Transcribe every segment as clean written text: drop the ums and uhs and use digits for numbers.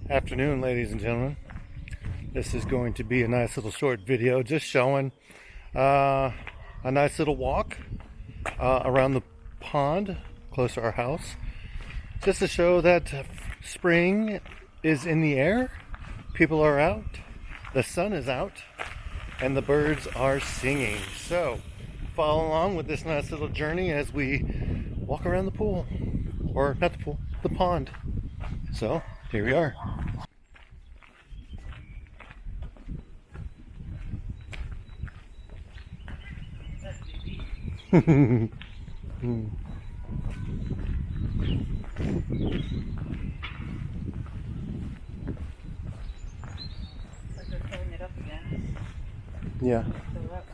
Afternoon, ladies and gentlemen. This is going to be a nice little short video just showing a nice little walk around the pond close to our house, just to show that spring is in the air, people are out, the sun is out, and the birds are singing. So follow along with this nice little journey as we walk around the pool, or not the pool, the pond. So here we are. Like they're filling it up again. Yeah. Fill it up.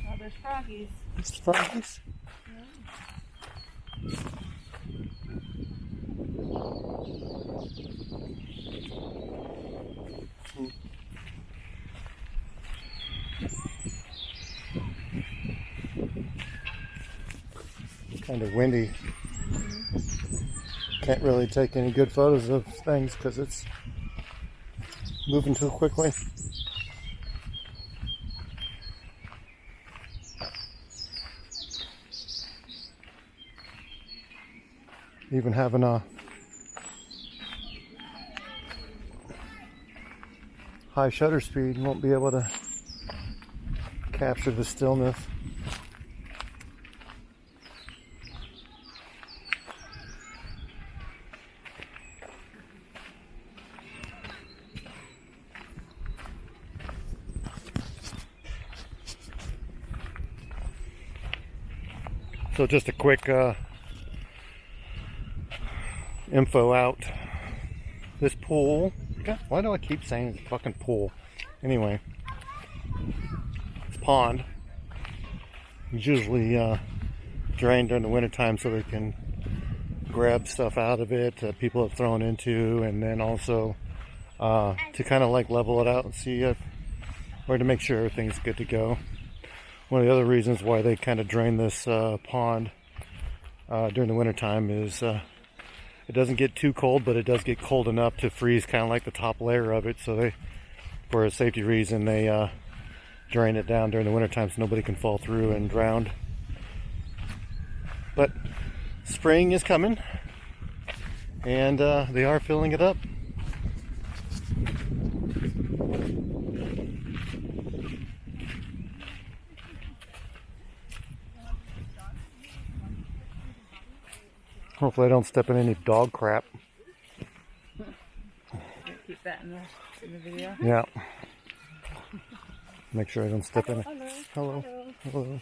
Oh, there's froggies. It's froggies. Kind of windy. Can't really take any good photos of things because it's moving too quickly. Even having a high shutter speed, won't be able to capture the stillness. So just a quick info out. This pool, God, why do I keep saying it's a fucking pool? Anyway, it's pond. It's usually drained during the wintertime so they can grab stuff out of it that people have thrown into, and then also to kind of like level it out and see if, or to make sure everything's good to go. One of the other reasons why they kind of drain this pond during the wintertime is it doesn't get too cold, but it does get cold enough to freeze kind of like the top layer of it. So they, for a safety reason, they drain it down during the wintertime so nobody can fall through and drown. But spring is coming, and they are filling it up. Hopefully I don't step in any dog crap. Keep that in the video. Yeah. Make sure I don't step in it. Hello. Hello. Hello.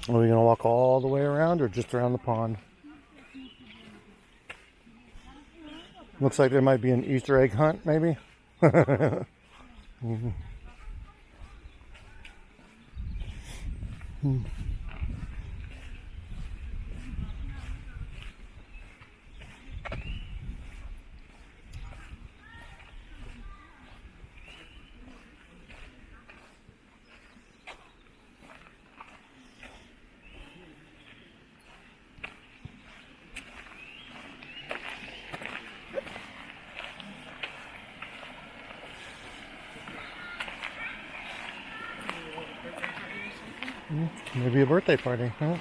Are we going to walk all the way around or just around the pond? Looks like there might be an Easter egg hunt, maybe. Mm-hmm. Maybe a birthday party, huh?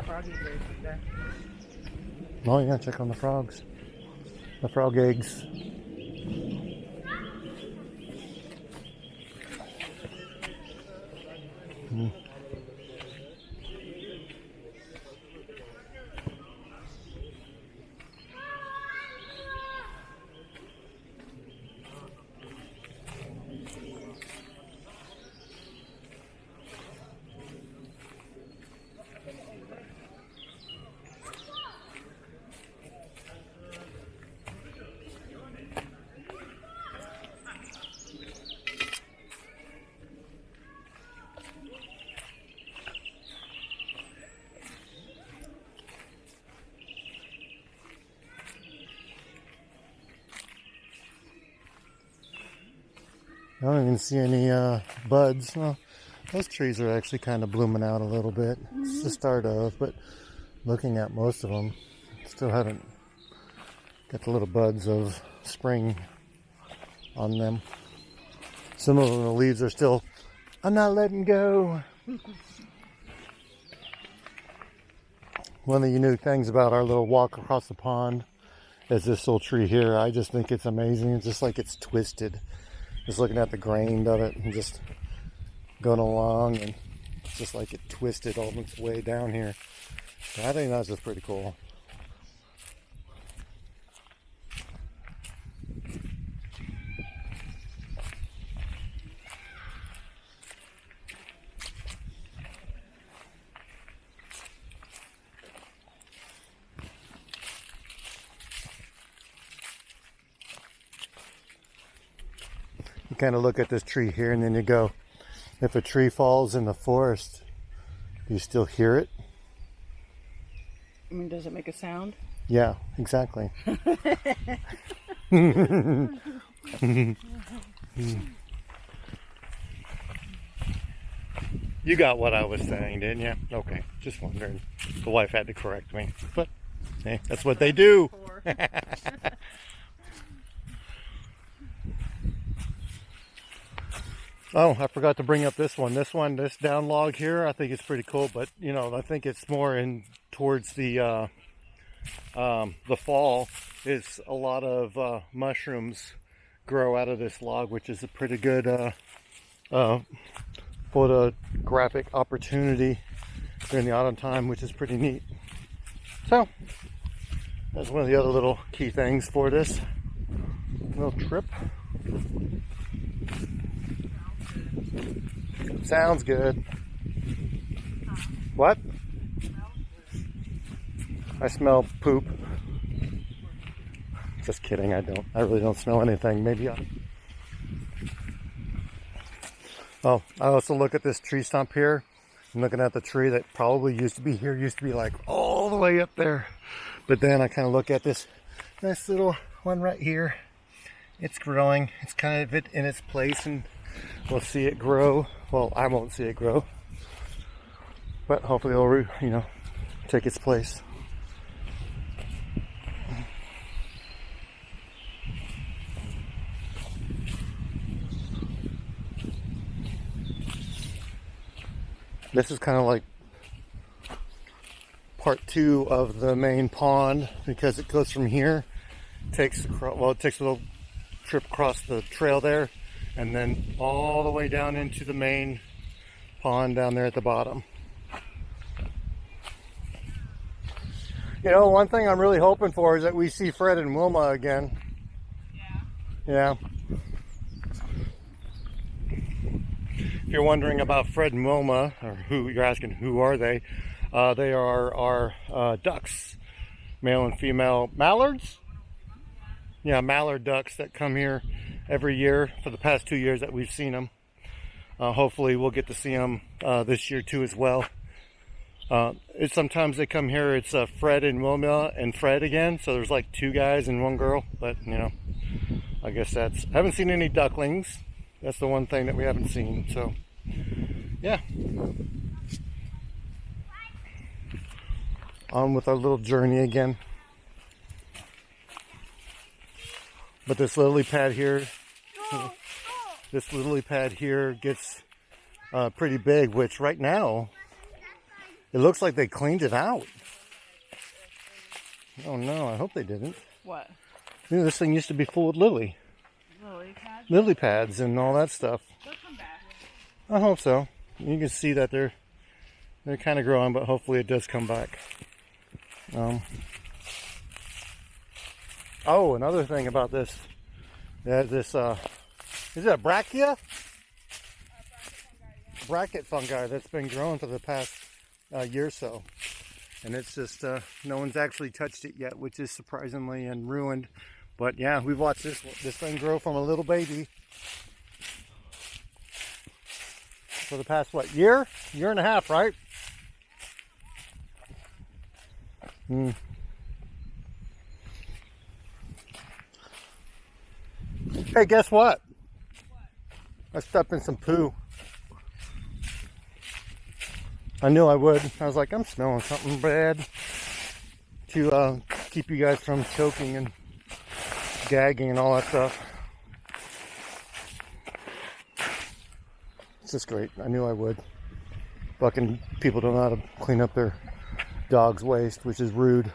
froggies are there. Oh yeah, check on the frogs. The frog eggs. I don't even see any buds. Well, those trees are actually kind of blooming out a little bit. It's the start of, but looking at most of them, still haven't got the little buds of spring on them. Some of them, the leaves are still, I'm not letting go. One of the unique things about our little walk across the pond is this little tree here. I just think it's amazing. It's just like it's twisted. Just looking at the grain of it and just going along, and it's just like it twisted all its way down here. I think that's just pretty cool. You kind of look at this tree here and then you go, if a tree falls in the forest, do you still hear it? I mean, does it make a sound? Yeah, exactly. You got what I was saying, didn't you? Okay, just wondering. The wife had to correct me, but hey, that's what they do. Oh, I forgot to bring up this one. This down log here, I think it's pretty cool, but you know, I think it's more in towards the fall. Is a lot of mushrooms grow out of this log, which is a pretty good photographic opportunity during the autumn time, which is pretty neat. So that's one of the other little key things for this little trip. Sounds good. What? I smell poop. Just kidding, I don't. I really don't smell anything. Maybe Oh, I also look at this tree stump here. I'm looking at the tree that probably used to be here. Used to be like all the way up there. But then I kind of look at this nice little one right here. It's growing. It's kind of in its place, and we'll see it grow. Well, I won't see it grow, but hopefully it'll, take its place. This is kind of like part 2 of the main pond, because it goes from here, it takes a little trip across the trail there, and then all the way down into the main pond down there at the bottom. You know, one thing I'm really hoping for is that we see Fred and Wilma again. Yeah. If you're wondering about Fred and Wilma, or you're asking who are they are our ducks, male and female mallards. Yeah, mallard ducks that come here every year for the past 2 years that we've seen them. Hopefully we'll get to see them this year too as well. Sometimes they come here, it's Fred and Wilma and Fred again, so there's like 2 guys and 1 girl, but I guess I haven't seen any ducklings. That's the one thing that we haven't seen, so yeah. On with our little journey again. But this lily pad here, gets pretty big, which right now It looks like they cleaned it out. Oh no, I hope they didn't. What? You know, this thing used to be full of lily Lily pads and all that stuff. They'll come back. I hope so. You can see that they're kind of growing, but hopefully it does come back. Oh, another thing about this, there's this, is it a brachia? Bracket fungi that's been growing for the past year or so. And it's just, no one's actually touched it yet, which is surprisingly and ruined. But yeah, we've watched this thing grow from a little baby for the past, what, year and a half, right? Hey, guess what? I stepped in some poo. I knew I would. I was like, I'm smelling something bad to keep you guys from choking and gagging and all that stuff. It's just great. I knew I would. Fucking people don't know how to clean up their dog's waste, which is rude.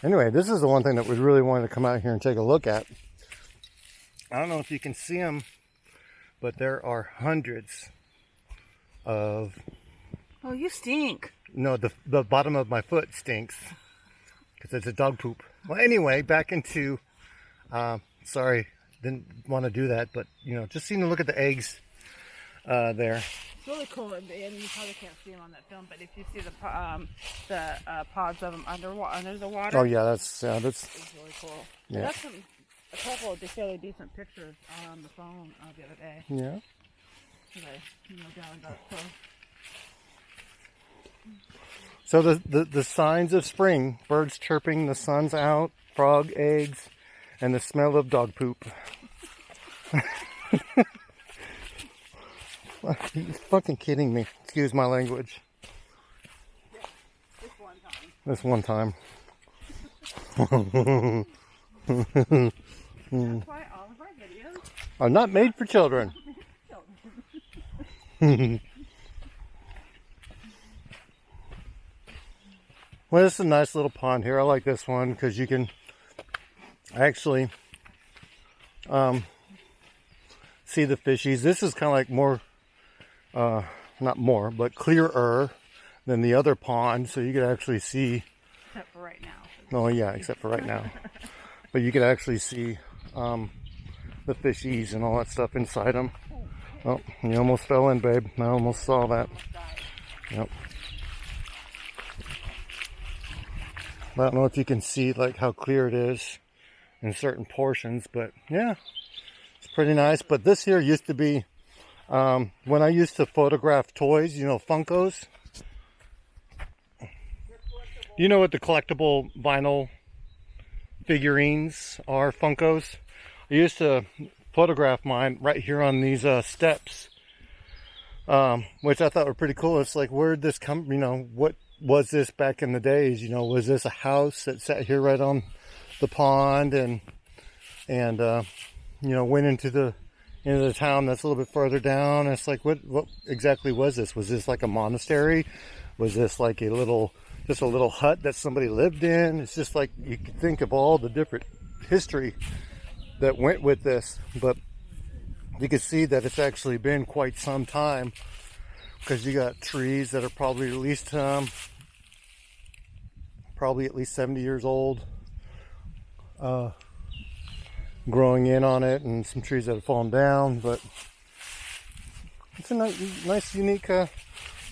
Anyway, this is the one thing that we really wanted to come out here and take a look at. I don't know if you can see them, but there are hundreds of... Oh, you stink. No, the bottom of my foot stinks because it's a dog poop. Well, anyway, back into... sorry, didn't want to do that, but, you know, just seeing to look at the eggs there. It's really cool, and you probably can't see them on that film, but if you see the pods of them under the water. Oh yeah, that's It's really cool. Yeah. That's a couple of fairly decent pictures on the phone the other day. yeah. Down and got it close. So the signs of spring: birds chirping, the sun's out, frog eggs, and the smell of dog poop. Are you fucking kidding me? Excuse my language. This one time. This one time. That's why all of our videos are not made for children. Well, this is a nice little pond here. I like this one because you can actually see the fishies. This is kind of like more, not more, but clearer than the other pond. So you could actually see. except for right now. Oh yeah, except for right now. But you could actually see the fishies and all that stuff inside them. Oh, you almost fell in, babe. I almost saw that. Yep. I don't know if you can see like how clear it is in certain portions, but yeah, it's pretty nice. But this here used to be, when I used to photograph toys, you know, Funkos. You know what the collectible vinyl figurines are, Funkos? I used to photograph mine right here on these steps, which I thought were pretty cool. It's like, where'd this come, you know, what was this back in the days? You know, was this a house that sat here right on the pond and you know, went into the town that's a little bit further down? And it's like, what exactly was this? Was this like a monastery? Was this like just a little hut that somebody lived in? It's just like, you could think of all the different history that went with this, but you can see that it's actually been quite some time, because you got trees that are probably at least 70 years old, growing in on it, and some trees that have fallen down. But it's a nice unique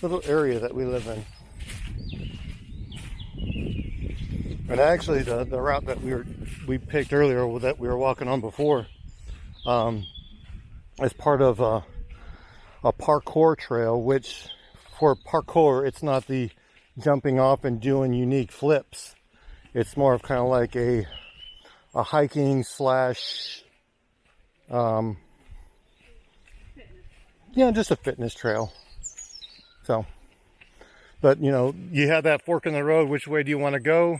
little area that we live in. And actually, the route that we picked earlier, that we were walking on before, as part of a parkour trail, which for parkour, it's not the jumping off and doing unique flips. It's more of kind of like a hiking slash, yeah, just a fitness trail. So, but you know, you have that fork in the road. Which way do you want to go?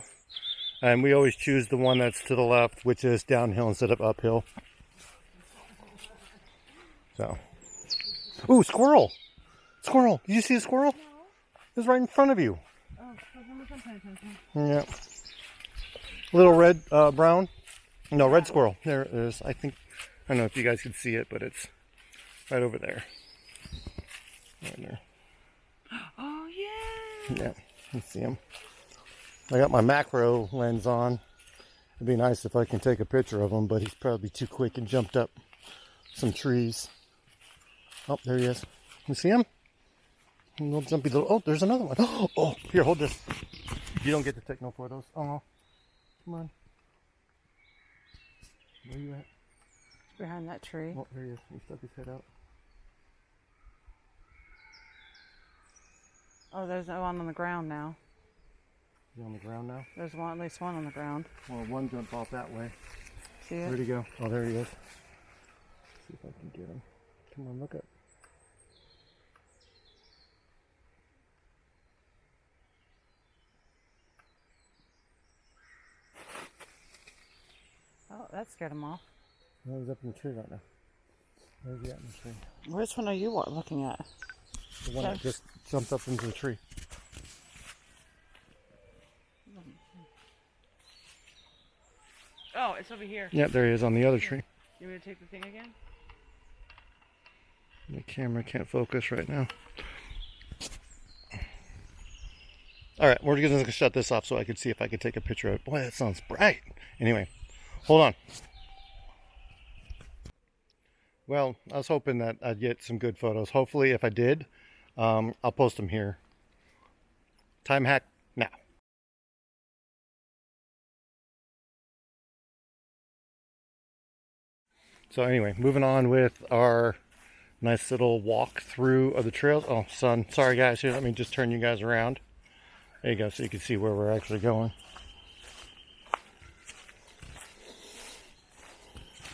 And we always choose the one that's to the left, which is downhill instead of uphill. So. Ooh, squirrel! Squirrel! Did you see a squirrel? It was right in front of you. Yeah. Little red, brown. No, red squirrel. There it is. I don't know if you guys can see it, but it's right over there. Right there. Oh, yeah. Yeah, you see him. I got my macro lens on. It'd be nice if I can take a picture of him, but he's probably too quick and jumped up some trees. Oh, there he is. You see him? A little jumpy little. Oh, there's another one. Oh, here, hold this. You don't get to take no photos. Oh, come on. Where are you at? Behind that tree. Oh, there he is. He stuck his head out. Oh, there's one on the ground now. Is he on the ground now? There's at least one on the ground. Well, one jumped off that way. See it? Where'd he go? Oh, there he is. See if I can get him. Come on, look up. Oh, that scared him off. No, he's up in the tree right now. Where's he at in the tree? Which one are you looking at? The one that just jumped up into the tree. Oh, it's over here. Yeah, there he is on the other tree. You want me to take the thing again? The camera can't focus right now. Alright, we're going to shut this off so I can see if I can take a picture of it. Boy, that sounds bright. Anyway, hold on. Well, I was hoping that I'd get some good photos. Hopefully, if I did, I'll post them here. Time hack now. So anyway, moving on with our nice little walk through of the trails. Oh, sun. Sorry, guys. Here, let me just turn you guys around. There you go, so you can see where we're actually going.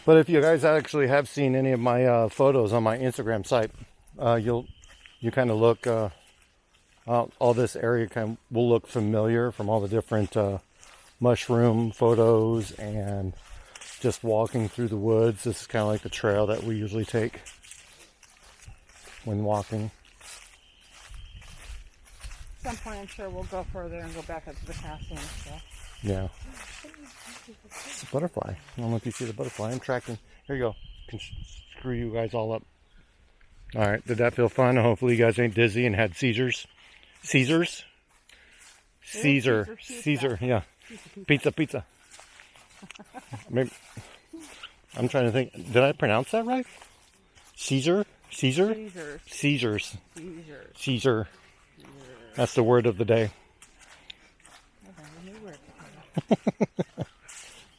But if you guys actually have seen any of my photos on my Instagram site, you kind of look, all this area will look familiar from all the different mushroom photos and just walking through the woods. This is kind of like the trail that we usually take when walking. At some point, I'm sure we'll go further and go back up to the castle and stuff. Yeah. It's a butterfly. I don't know if you see the butterfly. I'm tracking. Here you go. Can screw you guys all up. All right. Did that feel fun? Hopefully you guys ain't dizzy and had seizures. Caesars? Caesar. Caesar. Yeah. Pizza. Maybe. I'm trying to think. Did I pronounce that right? Caesar? Caesars. Caesars. Caesar. That's the word of the day.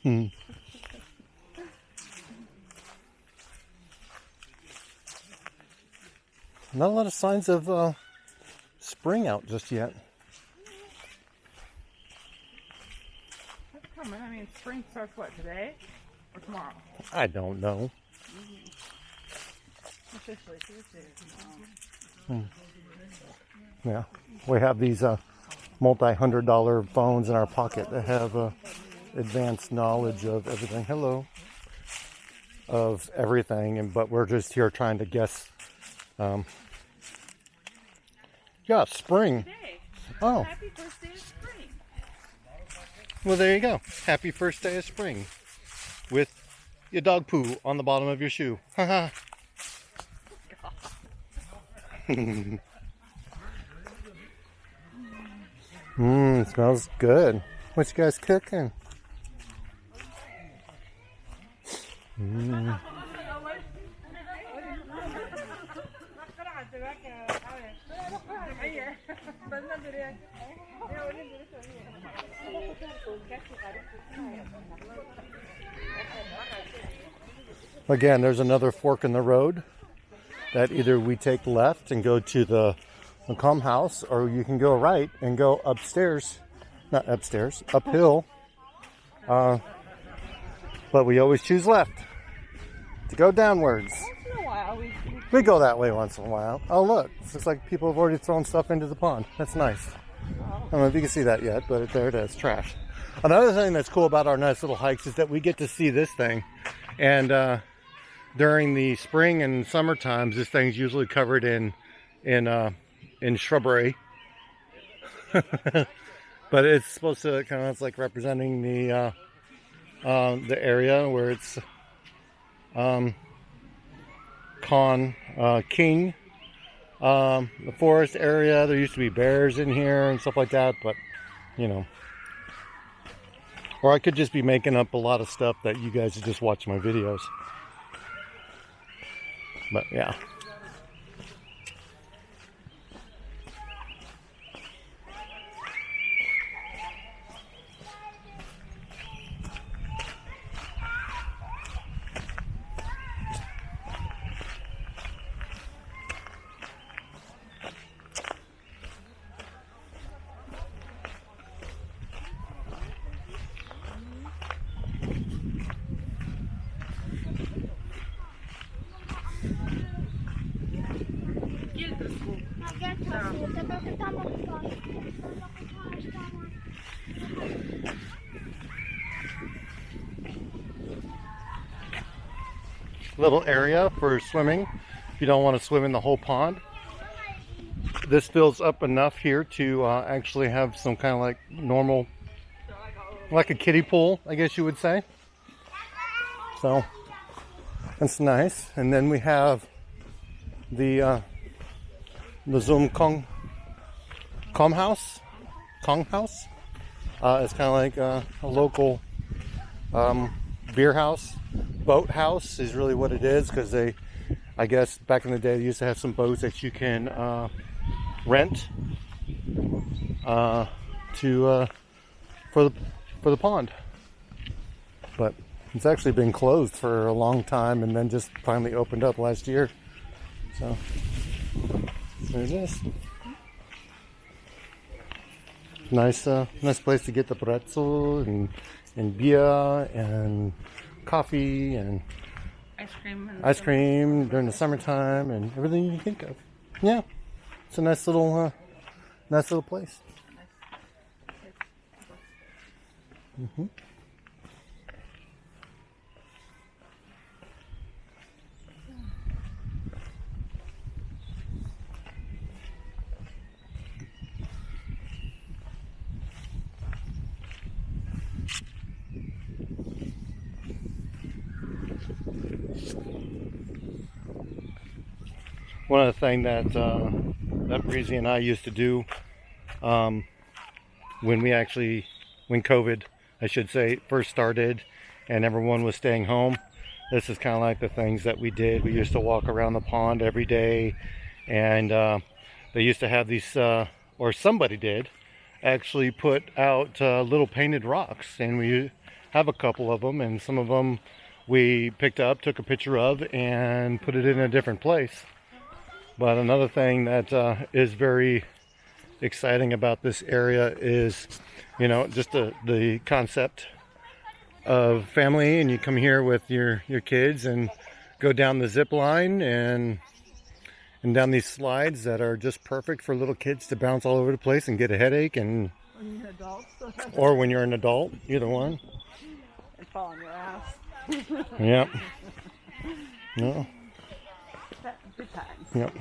Not a lot of signs of spring out just yet. That's coming. I mean, spring starts what, today or tomorrow? I don't know. Officially Tuesday or tomorrow. Yeah, we have these multi-$100 phones in our pocket that have advanced knowledge of everything. Hello. Of everything, but we're just here trying to guess. Yeah, spring. Today. Oh, Happy first day of spring. well, there you go. Happy first day of spring with your dog poo on the bottom of your shoe. Haha. It smells good. What you guys cooking? Again, there's another fork in the road that either we take left and go to the Macomb house, or you can go right and go upstairs. Not upstairs, uphill. But we always choose left to go downwards. Once in a while, We go that way once in a while. Oh, look. It looks like people have already thrown stuff into the pond. That's nice. I don't know if you can see that yet, but there it is. Trash. Another thing that's cool about our nice little hikes is that we get to see this thing. And during the spring and summer times, this thing's usually covered in shrubbery. But it's supposed to kind of, it's like representing the area where it's King. The forest area, there used to be bears in here and stuff like that, but you know. Or I could just be making up a lot of stuff that you guys just watch my videos. But yeah. Little area for swimming if you don't want to swim in the whole pond. This fills up enough here to actually have some kind of like normal, like a kiddie pool, I guess you would say. So that's nice. And then we have the Zoom Kong House. It's kind of like a local beer house. Boat house is really what it is, because they, I guess back in the day, they used to have some boats that you can rent for the pond. But it's actually been closed for a long time and then just finally opened up last year. So there it is. Nice place to get the pretzel and beer and coffee and ice cream during the summertime and everything you can think of. Yeah, it's a nice little place. Mm-hmm. One of the things that Breezy and I used to do when COVID, I should say, first started and everyone was staying home, this is kind of like the things that we did. We used to walk around the pond every day, and they used to have these, or somebody did, actually put out little painted rocks, and we have a couple of them, and some of them we picked up, took a picture of, and put it in a different place. But another thing that is very exciting about this area is, you know, just the concept of family, and you come here with your kids and go down the zip line and down these slides that are just perfect for little kids to bounce all over the place and get a headache, and when you're an adult. or when you're an adult, either one. And fall on your ass. Yep. No. Good times. Yep.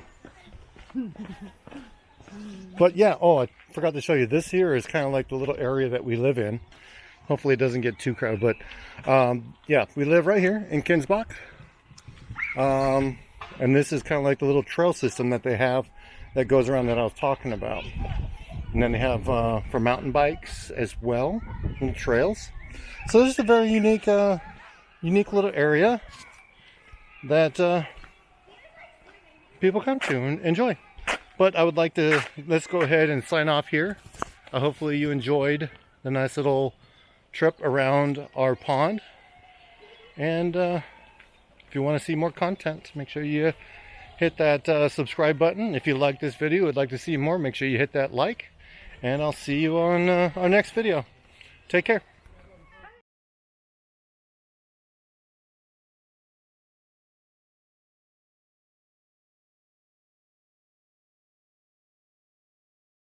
But yeah, oh, I forgot to show you. This here is kind of like the little area that we live in. Hopefully it doesn't get too crowded, but yeah, we live right here in Kensbach. And this is kind of like the little trail system that they have that goes around that I was talking about. And then they have for mountain bikes as well, little trails. So this is a very unique little area that people come to and enjoy. But I would like to, let's go ahead and sign off here. Hopefully you enjoyed the nice little trip around our pond. And if you want to see more content, make sure you hit that subscribe button. If you like this video, would like to see more, make sure you hit that like. And I'll see you on our next video. Take care.